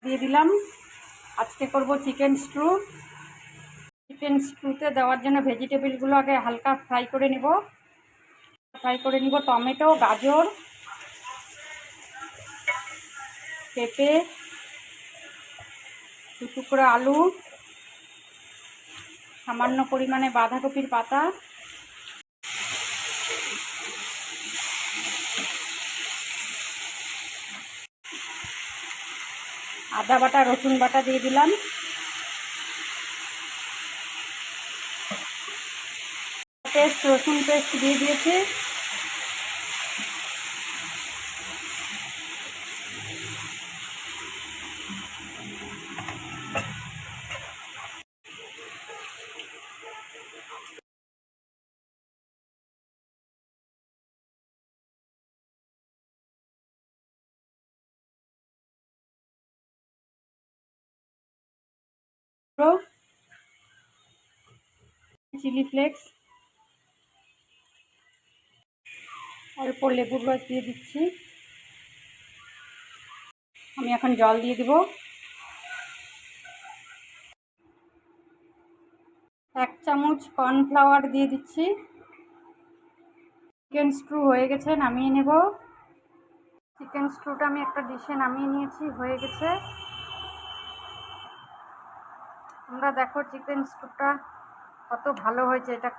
দিয়ে দিলাম। আজকে করব চিকেন স্ট্রু। চিকেন স্ট্রুতে দেওয়ার জন্য ভেজিটেবলগুলো আগে হালকা ফ্রাই করে নিব। টমেটো, গাজর, পেঁপে, দু টুকরো আলু, সামান্য পরিমাণে বাঁধাকপির পাতা, আদা বাটা, রসুন বাটা দিয়ে দিলাম। রসুন পেস্ট দিয়ে দিয়েছি। চিলি ফ্লেক্স, অল্প লেবুর রস দিয়ে দিচ্ছি। আমি এখন জল দিয়ে দিব। 1 চামচ কর্নফ্লাওয়ার দিয়ে দিচ্ছি। চিকেন স্ট্রু হয়ে গেছে, নামিয়ে নেব। চিকেন স্ট্রুটা আমি একটা ডিশে নামিয়ে নিয়েছি, হয়ে গেছে। তোমরা দেখো চিকেন স্ট্রুটা কত ভালো হয়েছে। এটা